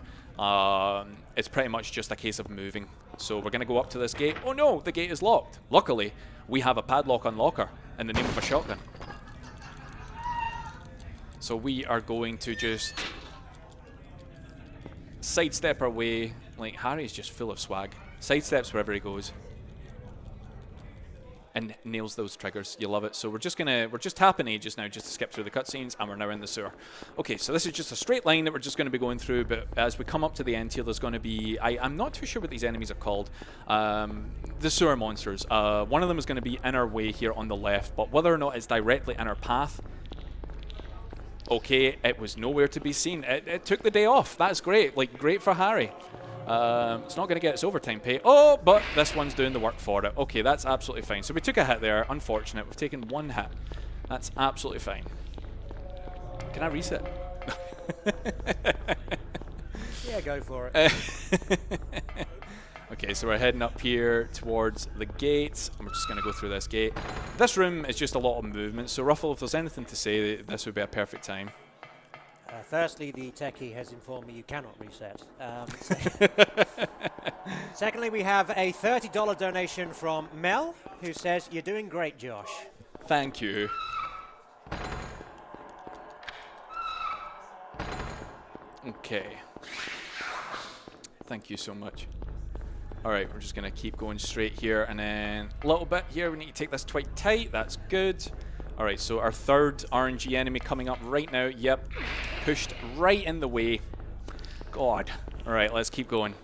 it's pretty much just a case of moving. So we're going to go up to this gate. Oh no, the gate is locked. Luckily, we have a padlock unlocker in the name of a shotgun. So we are going to just sidestep our way. Like, Harry's just full of swag. Sidesteps wherever he goes. And nails those triggers. You love it. So we're just tapping A just now just to skip through the cutscenes, and we're now in the sewer. Okay, so this is just a straight line that we're just going to be going through, but as we come up to the end here, there's going to be, I'm not too sure what these enemies are called, the sewer monsters. One of them is going to be in our way here on the left, but whether or not it's directly in our path, okay, it was nowhere to be seen. It took the day off. That's great. Like, great for Harry. It's not going to get its overtime pay. Oh, but this one's doing the work for it. Okay, that's absolutely fine. So we took a hit there. Unfortunate. We've taken 1 hit. That's absolutely fine. Can I reset? Yeah, go for it. Okay, so we're heading up here towards the gates, and we're just going to go through this gate. This room is just a lot of movement, so Ruffle, if there's anything to say, this would be a perfect time. Firstly, the techie has informed me you cannot reset. Secondly, we have a $30 donation from Mel, who says, "You're doing great, Josh." Thank you. Okay. Thank you so much. Alright, we're just going to keep going straight here, and then a little bit here. We need to take this quite tight. That's good. Alright, so our third RNG enemy coming up right now. Yep, pushed right in the way. God. Alright, let's keep going.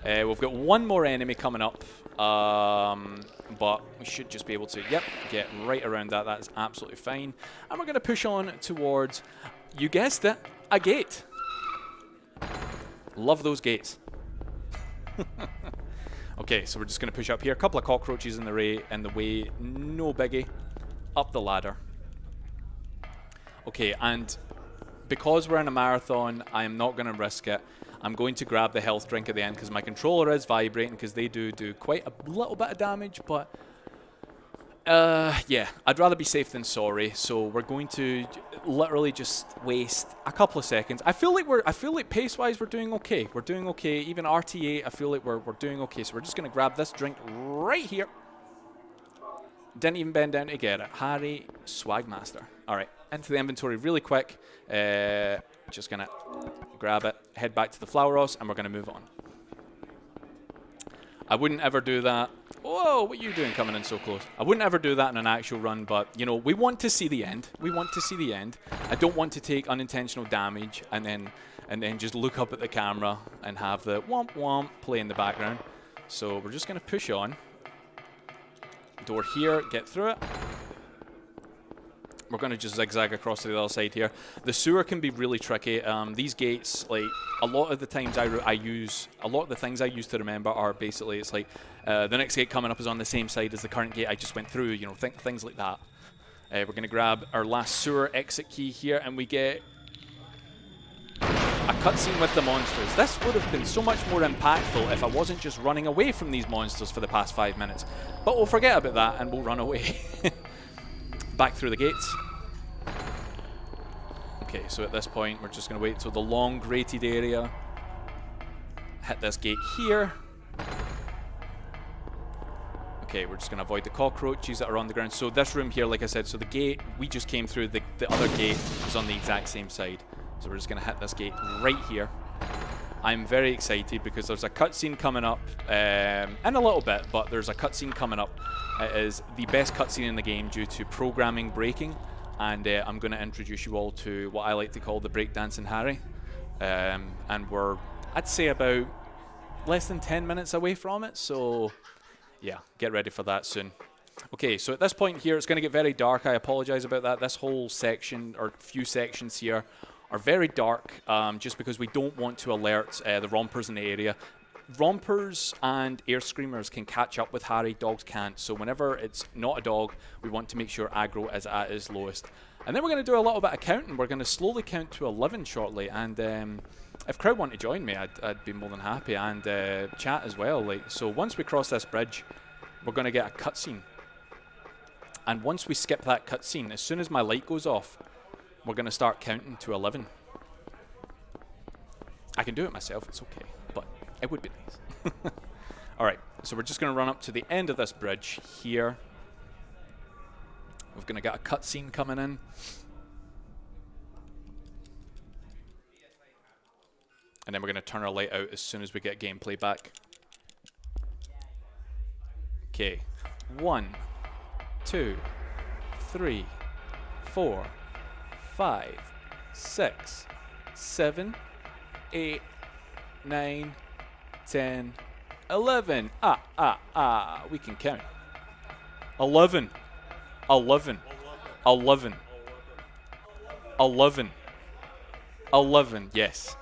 We've got one more enemy coming up, but we should just be able to, yep, get right around that. That is absolutely fine. And we're going to push on towards, you guessed it, a gate. Love those gates. Okay, so we're just going to push up here. A couple of cockroaches in the way, no biggie. Up the ladder. Okay, and because we're in a marathon, I am not going to risk it. I'm going to grab the health drink at the end because my controller is vibrating because they do quite a little bit of damage, but yeah, I'd rather be safe than sorry. So we're going to literally just waste a couple of seconds. I feel like pace-wise we're doing okay. We're doing okay. Even RTA, I feel like we're doing okay. So we're just going to grab this drink right here. Didn't even bend down to get it. Harry, Swagmaster. All right, into the inventory really quick. Just going to grab it, head back to the Flower Ross, and we're going to move on. I wouldn't ever do that. Whoa, what are you doing coming in so close? I wouldn't ever do that in an actual run, but, you know, we want to see the end. We want to see the end. I don't want to take unintentional damage and then just look up at the camera and have the womp womp play in the background. So we're just going to push on. Door here, get through it. we're going to just zigzag across to the other side here. The sewer can be really tricky. These gates, like a lot of the times I use, a lot of the things I use to remember are basically, it's like the next gate coming up is on the same side as the current gate I just went through, you know, things like that. We're going to grab our last sewer exit key here, and we get a cutscene with the monsters. This would have been so much more impactful if I wasn't just running away from these monsters for the past 5 minutes. But we'll forget about that and we'll run away. Back through the gates. Okay, so at this point we're just going to wait till the long grated area. Hit this gate here. Okay, we're just going to avoid the cockroaches that are on the ground. So this room here, like I said, so the gate we just came through, the other gate is on the exact same side. So we're just going to hit this gate right here. I'm very excited because there's a cutscene coming up in a little bit, but there's a cutscene coming up. It is the best cutscene in the game due to programming breaking, and I'm going to introduce you all to what I like to call the Breakdancing Harry. And we're, I'd say, about less than 10 minutes away from it, so yeah, get ready for that soon. Okay, so at this point here, it's going to get very dark. I apologize about that. This whole section, or few sections here, are very dark, just because we don't want to alert the rompers in the area. Rompers and air screamers can catch up with Harry, dogs can't, so whenever it's not a dog, we want to make sure aggro is at its lowest. And then we're going to do a little bit of counting. We're going to slowly count to 11 shortly, and if crowd want to join me, I'd be more than happy, and chat as well. Like, so once we cross this bridge, we're going to get a cutscene. And once we skip that cutscene, as soon as my light goes off, we're going to start counting to 11. I can do it myself, it's okay, but it would be nice. Alright, so we're just going to run up to the end of this bridge here. We're going to get a cutscene coming in. And then we're going to turn our light out as soon as we get gameplay back. Okay, 1, 2, 3, 4, 5, 6, 7, 8, 9, 10, 11. We can count. 11. 11. 11. 11. 11. Yes.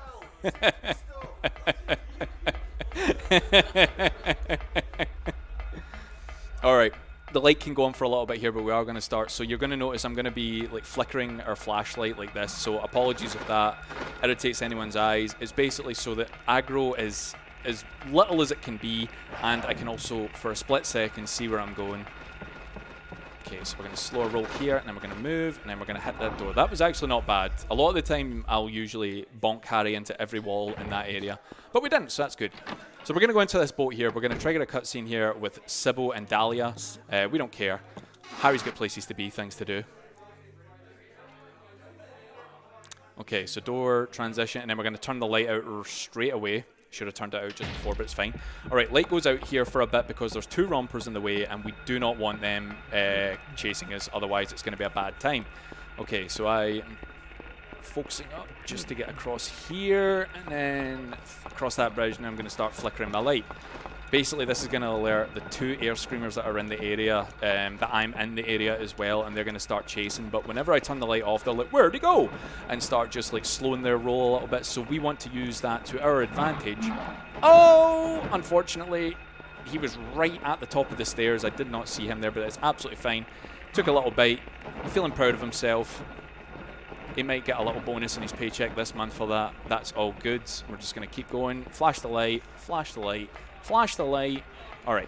All right. The light can go on for a little bit here, but we are going to start. So you're going to notice I'm going to be like flickering our flashlight like this. So apologies if that irritates anyone's eyes. It's basically so that aggro is as little as it can be, and I can also, for a split second, see where I'm going. Okay, so we're going to slow a roll here, and then we're going to move, and then we're going to hit that door. That was actually not bad. A lot of the time, I'll usually bonk Harry into every wall in that area, but we didn't, so that's good. So we're going to go into this boat here. We're going to trigger a cutscene here with Sybil and Dahlia. We don't care. Harry's got places to be, things to do. Okay, so door transition, and then we're going to turn the light out straight away. Should have turned it out just before, but it's fine. All right, light goes out here for a bit because there's two rompers in the way, and we do not want them chasing us. Otherwise, it's going to be a bad time. Okay, so I am focusing up just to get across here, and then across that bridge, and I'm going to start flickering my light. Basically, this is going to alert the two air screamers that are in the area, that I'm in the area as well, and they're going to start chasing. But whenever I turn the light off, they're like, where'd he go? And start just like slowing their roll a little bit. So we want to use that to our advantage. Oh, unfortunately, he was right at the top of the stairs. I did not see him there, but it's absolutely fine. Took a little bite, feeling proud of himself. He might get a little bonus in his paycheck this month for that. That's all good. We're just going to keep going. Flash the light, flash the light. Flash the light. All right.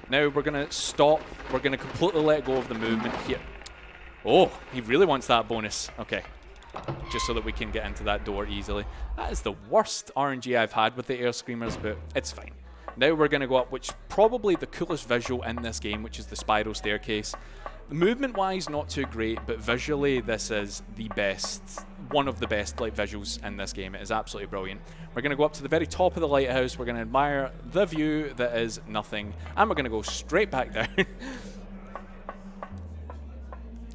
Now we're going to stop. We're going to completely let go of the movement here. Oh, he really wants that bonus. Okay. Just so that we can get into that door easily. That is the worst RNG I've had with the air screamers, but it's fine. Now we're going to go up, which probably the coolest visual in this game, which is the spiral staircase. Movement-wise, not too great, but visually, this is the best, one of the best like visuals in this game. It is absolutely brilliant. We're going to go up to the very top of the lighthouse. We're going to admire the view that is nothing, and we're going to go straight back down.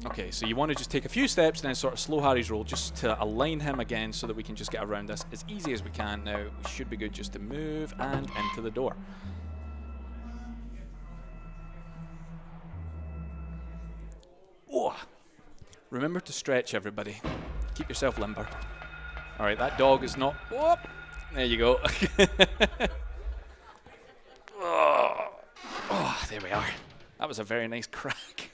Okay, so you want to just take a few steps and then sort of slow Harry's roll just to align him again so that we can just get around this as easy as we can. Now, we should be good just to move and into the door. Oh, Remember to stretch, everybody. Keep yourself limber. All right, that dog is not... Whoop! There you go. Oh, there we are. That was a very nice crack.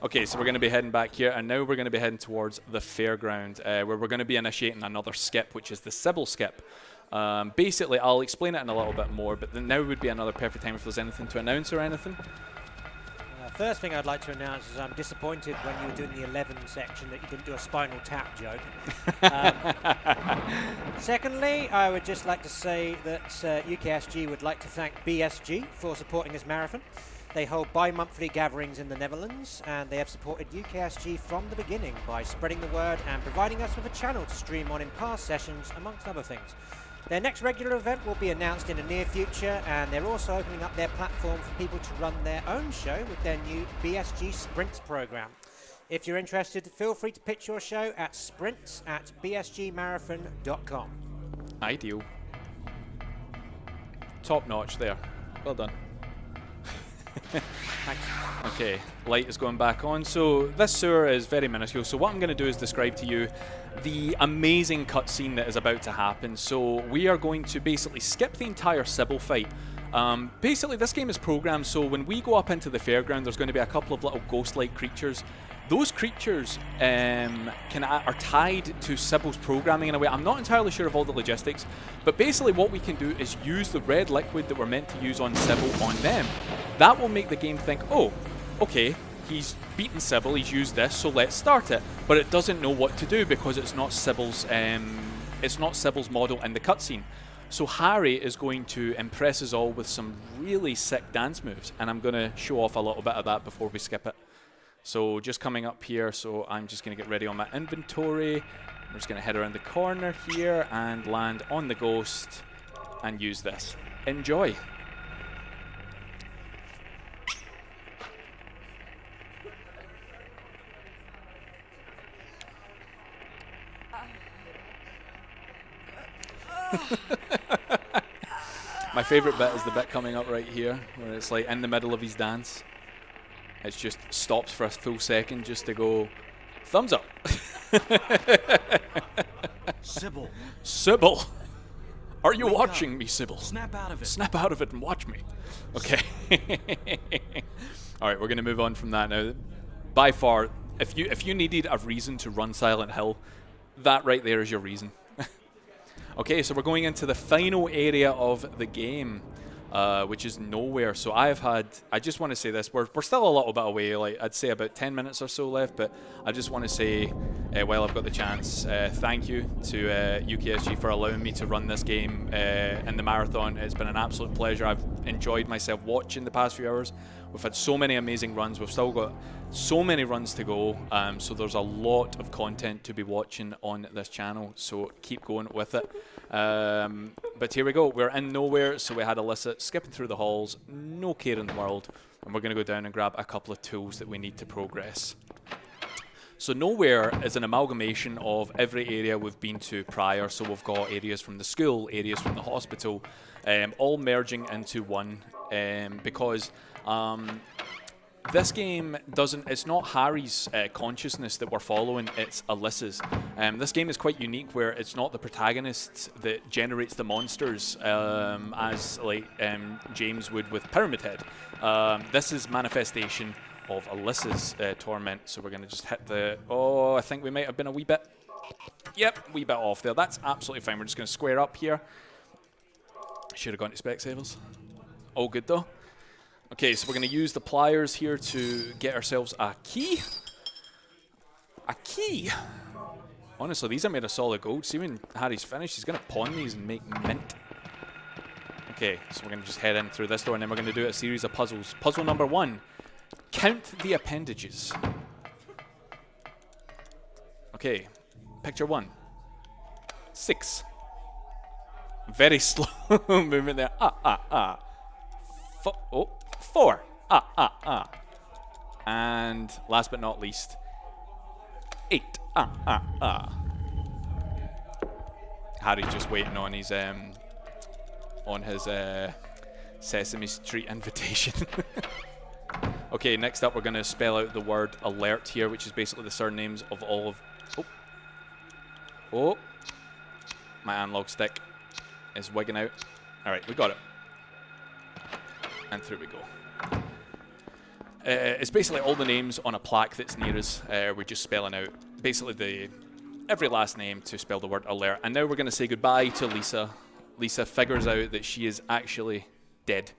Okay, so we're going to be heading back here, and now we're going to be heading towards the fairground, where we're going to be initiating another skip, which is the Sybil skip. Basically, I'll explain it in a little bit more, but then now would be another perfect time if there's anything to announce or anything. First thing I'd like to announce is I'm disappointed when you were doing the 11 section that you didn't do a Spinal Tap joke. Secondly, I would just like to say that UKSG would like to thank BSG for supporting this marathon. They hold bi-monthly gatherings in the Netherlands, and they have supported UKSG from the beginning by spreading the word and providing us with a channel to stream on in past sessions, amongst other things. Their next regular event will be announced in the near future, and they're also opening up their platform for people to run their own show with their new BSG Sprints program. If you're interested, feel free to pitch your show at sprints@bsgmarathon.com. Ideal. Top notch there. Well done. Okay, light is going back on. So this sewer is very minuscule. So what I'm going to do is describe to you the amazing cutscene that is about to happen. So we are going to basically skip the entire Sybil fight. Basically, this game is programmed so when we go up into the fairground, there's going to be a couple of little ghost-like creatures. Those creatures are tied to Sybil's programming in a way. I'm not entirely sure of all the logistics, but basically what we can do is use the red liquid that we're meant to use on Sybil on them. That will make the game think, oh, okay, he's beaten Sybil, he's used this, so let's start it. But it doesn't know what to do because it's not Sybil's model in the cutscene. So Harry is going to impress us all with some really sick dance moves, and I'm going to show off a little bit of that before we skip it. So just coming up here, so I'm just going to get ready on my inventory. I'm just going to head around the corner here and land on the ghost and use this. Enjoy. My favorite bit is the bit coming up right here, where it's like in the middle of his dance. It just stops for a full second just to go, thumbs up. Sybil. Sybil. Are you watching me, Sybil? Snap out of it. Snap out of it and watch me. Okay. All right, we're going to move on from that now. By far, if you needed a reason to run Silent Hill, that right there is your reason. Okay, so we're going into the final area of the game, which is nowhere. So I just want to say this, we're still a little bit away, like I'd say about 10 minutes or so left, but I just want to say, while I've got the chance, thank you to UKSG for allowing me to run this game in the marathon. It's been an absolute pleasure. I've enjoyed myself watching the past few hours. We've had so many amazing runs. We've still got so many runs to go, so there's a lot of content to be watching on this channel, so keep going with it. But here we go, we're in nowhere, so we had Alyssa skipping through the halls, no care in the world, and we're going to go down and grab a couple of tools that we need to progress. So nowhere is an amalgamation of every area we've been to prior, so we've got areas from the school, areas from the hospital, all merging into one, because this game it's not Harry's consciousness that we're following, it's Alyssa's. This game is quite unique where it's not the protagonist that generates the monsters as like James would with Pyramid Head. This is manifestation of Alyssa's torment, so we're going to just hit the... Oh, I think we might have been a wee bit... Yep, wee bit off there. That's absolutely fine. We're just going to square up here. Should have gone to Specsavers. All good though. Okay, so we're going to use the pliers here to get ourselves a key. A key. Honestly, these are made of solid gold. See, when Harry's finished, he's going to pawn these and make mint. Okay, so we're going to just head in through this door, and then we're going to do a series of puzzles. Puzzle number 1. Count the appendages. Okay, picture 1. 6. Very slow movement there. 4. And last but not least, 8. Harry's just waiting on his Sesame Street invitation. Okay, next up we're going to spell out the word alert here, which is basically the surnames of all of... Oh, my analog stick is wigging out. All right, we got it. And through we go. It's basically all the names on a plaque that's near us. We're just spelling out basically every last name to spell the word alert. And now we're going to say goodbye to Lisa. Lisa figures out that she is actually dead,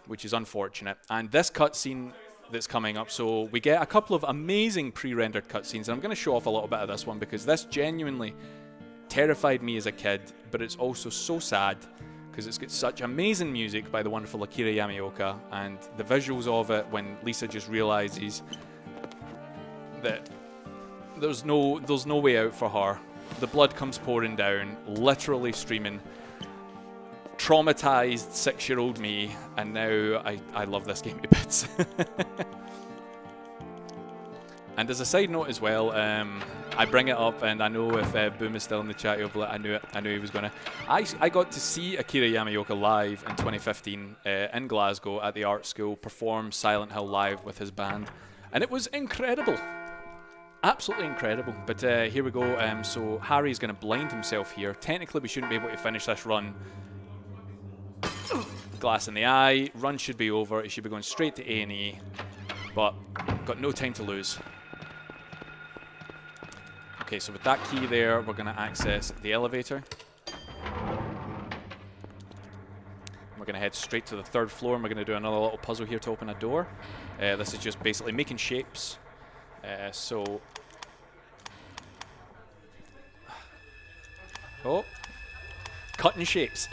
which is unfortunate. And this cutscene that's coming up, so we get a couple of amazing pre-rendered cutscenes. And I'm going to show off a little bit of this one because this genuinely terrified me as a kid, but it's also so sad because it's got such amazing music by the wonderful Akira Yamaoka, and the visuals of it when Lisa just realizes that there's no way out for her. The blood comes pouring down, literally streaming. Traumatized 6-year-old me, and now I love this game to bits. And as a side note as well, I bring it up, and I know if Boom is still in the chat, he'll be like, I knew he was gonna. I got to see Akira Yamaoka live in 2015 in Glasgow at the art school perform Silent Hill live with his band, and it was incredible, absolutely incredible. But here we go. So Harry's gonna blind himself here. Technically, we shouldn't be able to finish this run. Glass in the eye. Run should be over. It should be going straight to A&E, but got no time to lose. Okay, so with that key there, we're going to access the elevator. We're going to head straight to the 3rd floor, and we're going to do another little puzzle here to open a door. This is just basically making shapes. Oh, cutting shapes.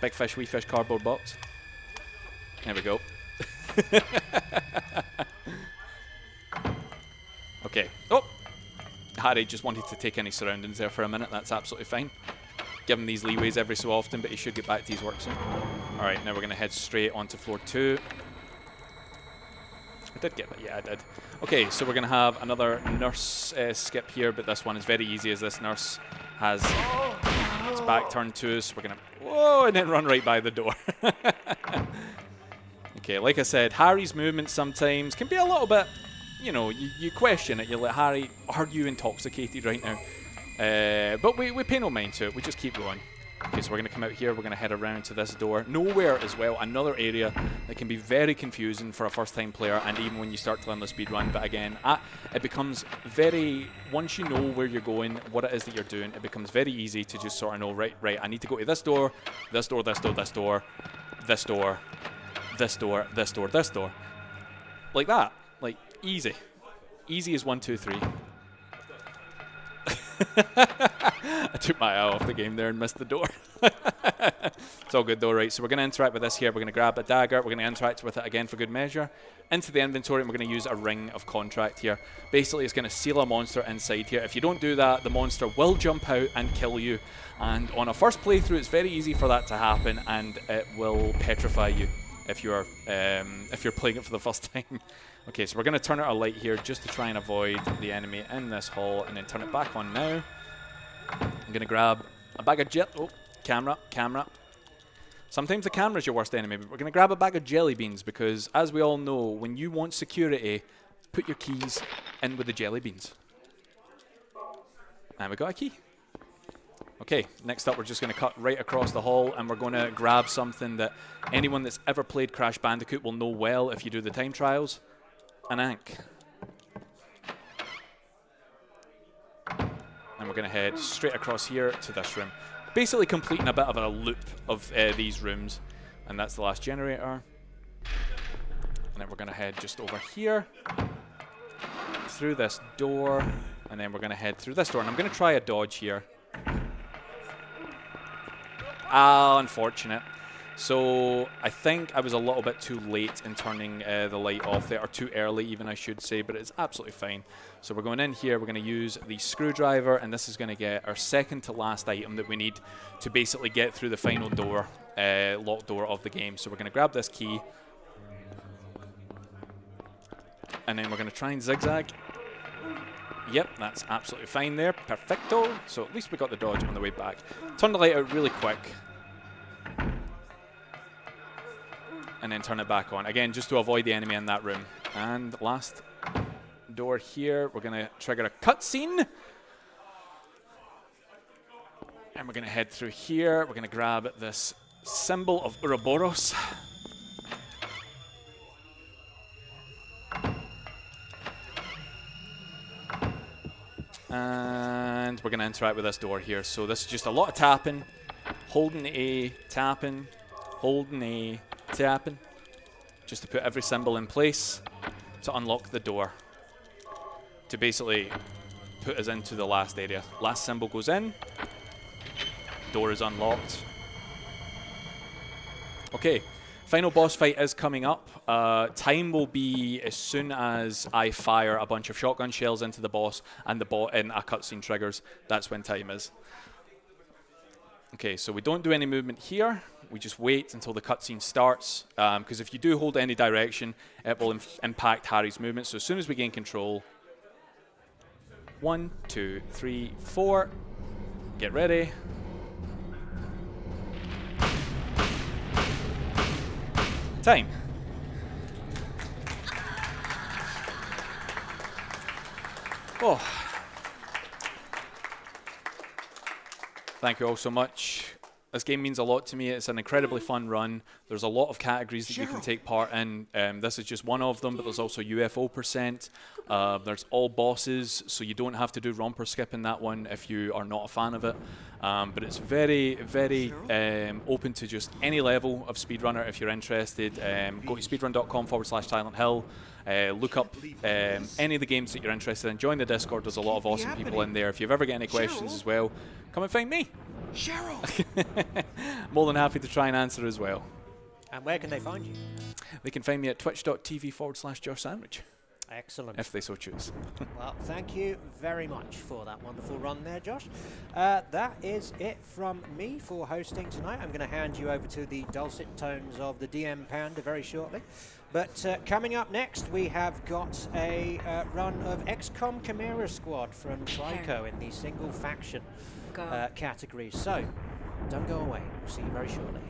Big fish, wee fish, cardboard box. There we go. Okay. Oh! Harry just wanted to take any surroundings there for a minute. That's absolutely fine. Give him these leeways every so often, but he should get back to his work soon. Alright, now we're going to head straight onto floor 2. I did get that. Yeah, I did. Okay, so we're going to have another nurse skip here, but this one is very easy as this nurse has its back turned to us. We're going to... Whoa! And then run right by the door. Okay, like I said, Harry's movements sometimes can be a little bit... You know, you question it. You're like, Harry, are you intoxicated right now? But we pay no mind to it. We just keep going. Okay, so we're going to come out here. We're going to head around to this door. Nowhere as well. Another area that can be very confusing for a first-time player, and even when you start to learn the speedrun. But again, it becomes very... Once you know where you're going, what it is that you're doing, it becomes very easy to just sort of know, right, I need to go to this door, this door, this door, this door, this door, this door, this door, this door. Like that. Like, easy. Easy as 1, 2, 3. I took my eye off the game there and missed the door. It's all good though, right? So we're going to interact with this here. We're going to grab a dagger. We're going to interact with it again for good measure. Into the inventory, and we're going to use a ring of contract here. Basically, it's going to seal a monster inside here. If you don't do that, the monster will jump out and kill you. And on a first playthrough, it's very easy for that to happen, and it will petrify you if you're playing it for the first time. Okay, so we're going to turn out our light here just to try and avoid the enemy in this hall, and then turn it back on now. I'm going to grab a bag of camera. Sometimes the camera's your worst enemy, but we're going to grab a bag of jelly beans because, as we all know, when you want security, put your keys in with the jelly beans. And we got a key. Okay, next up we're just going to cut right across the hall, and we're going to grab something that anyone that's ever played Crash Bandicoot will know well if you do the time trials. An Ankh. And we're going to head straight across here to this room. Basically completing a bit of a loop of these rooms. And that's the last generator. And then we're going to head just over here. Through this door. And then we're going to head through this door. And I'm going to try a dodge here. Ah, unfortunate. So I think I was a little bit too late in turning the light off there, or too early even, I should say, but it's absolutely fine. So we're going in here, we're going to use the screwdriver, and this is going to get our second to last item that we need to basically get through the final door, locked door of the game. So we're going to grab this key, and then we're going to try and zigzag. Yep, that's absolutely fine there. Perfecto. So at least we got the dodge on the way back. Turn the light out really quick. and then turn it back on. Again, just to avoid the enemy in that room. And last door here, we're going to trigger a cutscene. And we're going to head through here. We're going to grab this symbol of Ouroboros. And we're going to interact with this door here. So this is just a lot of tapping, holding A, tapping, holding A, tapping, just to put every symbol in place to unlock the door, to basically put us into the last area. Last symbol goes in, door is unlocked. Okay, final boss fight is coming up. Time will be as soon as I fire a bunch of shotgun shells into the boss and a cutscene triggers. That's when time is. Okay, so we don't do any movement here. We just wait until the cutscene starts, because if you do hold any direction, it will impact Harry's movement. So as soon as we gain control, 1, 2, 3, 4, get ready. Time. Oh. Thank you all so much. This game means a lot to me. It's an incredibly fun run. There's a lot of categories that you can take part in. This is just one of them, but there's also UFO%. There's all bosses, so you don't have to do romper skip in that one if you are not a fan of it. But it's very, very open to just any level of speedrunner if you're interested. Go to speedrun.com/Silent Hill. Look up any of the games that you're interested in. Join the Discord. There's a lot of awesome people in there. If you've ever got any questions as well, come and find me. Cheryl! More than happy to try and answer as well. And where can they find you? They can find me at twitch.tv/JoshSandwich. Excellent. If they so choose. Well, thank you very much for that wonderful run there, Josh. That is it from me for hosting tonight. I'm going to hand you over to the dulcet tones of the DM Panda very shortly. But coming up next, we have got a run of XCOM Chimera Squad from Trico in the single faction category. So, don't go away. We'll see you very shortly.